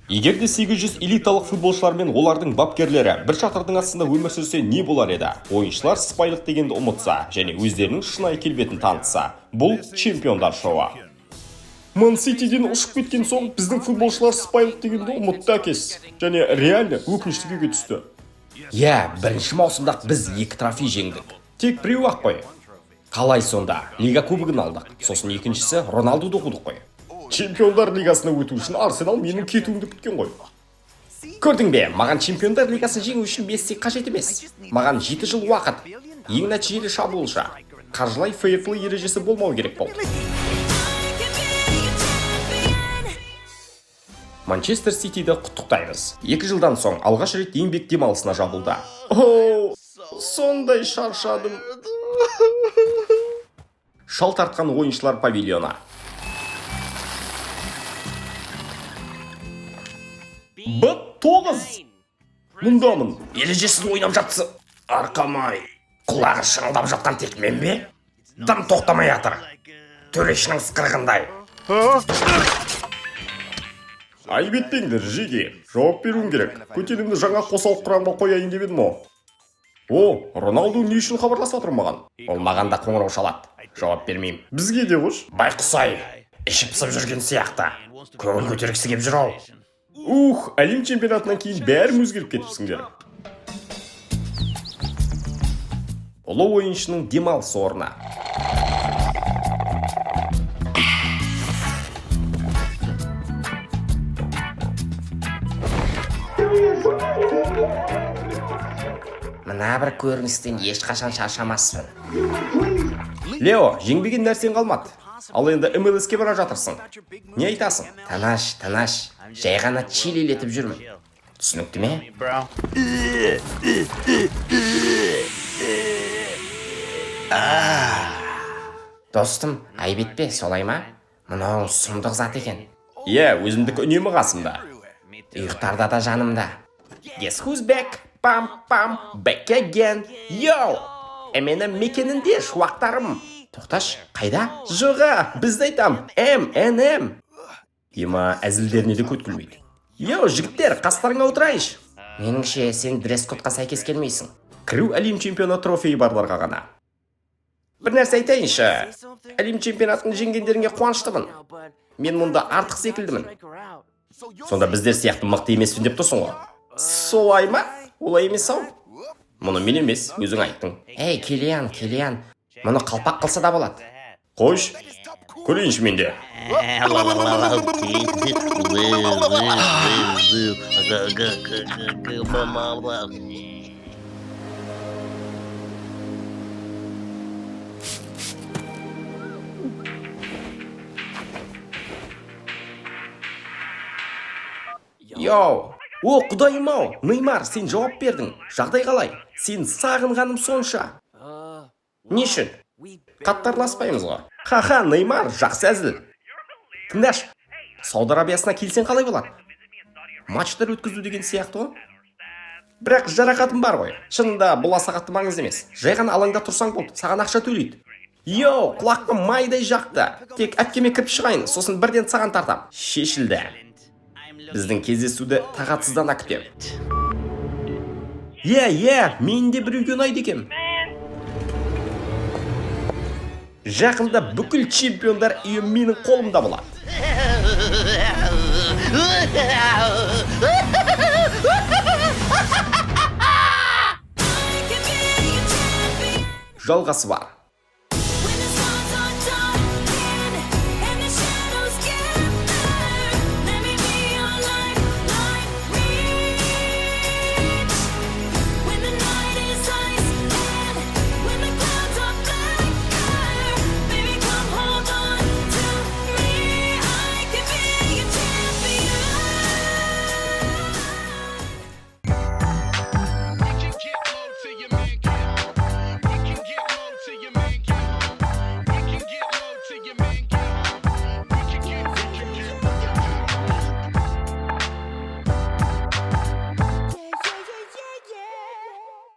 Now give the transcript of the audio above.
Егер де 800 элиталық футболшылар мен олардың бапкерлері бір шатырдың астында өмір сүрсе не болар еді? Ойыншылар сыпайылық дегенді ұмытса және өздерінің шынайы келбетін танытса, бұл чемпиондар шоуы. Ман Ситиден ұшып кеткен соң біздің футболшылар сыпайылық дегенді ұмытты әкес. Және реально өкінішті күйге түсті. Бірінші маусымда біз 2 трофей жеңдік. Тек біреу ақ қой. Қалай сонда? Лига кубогын алдық. Сосын екіншісі Роналдуды ұқыдық қой. Чемпиондар лигасына өту үшін Арсенал менің кетуімді күткен ғой. Көрдің бе, маған чемпиондар лигасын жеңу үшін 5 сек қажет емес. Маған 7 жыл уақыт. Ең нәтижелі шабуылшы. Қаржылай фейерплей ережесі болмау керек болды. Манчестер Ситиді құттықтаймыз. 2 жылдан соң алғаш рет еңбек демалысына жабылды. Сондай шаршадым. Шал тартқан ойыншылар павильона. Б9. Мұндамын. Ережесіз ойнап жатсы. Арқамай. Құлағы шыңылдап жатқан тек мен бе? Дым тоқтамай атыр. Төрешінің сықырғындай. Айып етпеңдер, жеге. Жауап беруім керек. Көтенімді жаңа қосалық құрамға қояйын деп едім. Роналду не үшін хабарласып отыр маған? Ол маған да қоңырау шалады. Жауап бермеймін. Бізге де қош. Байқұсай. Ішіп пысып жүрген сияқты. Көңіл көтергісі кеп жүр ау. Әлем чемпионатынан кейін бәрін өзгеріп кетіпсіңдер. Ұлы ойыншының демалыс орны. Мына бір көріністен ешқашан шаршамаспын. Лео, жеңбеген нәрсен қалмады. Ал енді МЛС-ке бара жатырсың. Не айтасың? Тыныш. Жай ғана чилилетіп жүрмін. Түсінікті ме? Достым, айып етпе, солай ма? Мынау сұмдық зат екен. Өзімдік үнемі қасымда. Ұйықтарда да жанымда. Guess who's back? Pam, back again. Менің мекенінде шуақтарым. Тоқташ, қайда? Жоға, бізді айтам. M&M. Ема, әзілдеріне де көт күлмейді. Жігіттер, қастарыңа отырайыш. Меніңше, сен дресс-кодқа сәйкес келмейсің. Кіру әлем чемпионы трофейі барларға ғана. Бір нәрсе айтайыншы. Әлем чемпионатын жеңгендеріңе қуаныштымын. Мен мұнда артық секілдімін. Сонда біздер сияқты мықты емеспін деп тұрсың ғой. Солай ма? Олай емес ау. Мұны мен емес, өзің айттың. Келиян. Мұны қалпақ қылса да болады. Қош, көрейінші менде. Құдайым-ау, Неймар, сен жауап бердің. Жағдай қалай? Сен сағынғаным сонша. Не үшін? Қаттарласпаймыз ғой. Неймар, жақсы әзіл. Тыңдаш, Сауд Арабиясына келсең қалай болады? Матчтар өткізу деген сияқты ғой. Бірақ жарақатым бар ғой. Шынында бұл аса қатты маңызды емес. Жай ғана алаңда тұрсаң болды, саған ақша төлейді. Құлаққа майдай жақты. Тек әпкеме кіріп шығайын, сосын бірден саған тартам. Шешілді. Біздің кездесуді тағатсыздана күтем. Мен де біреуге ұнайды екем. Жақында бүкіл чемпиондар үйі менің қолымда болады. Жалғасы бар.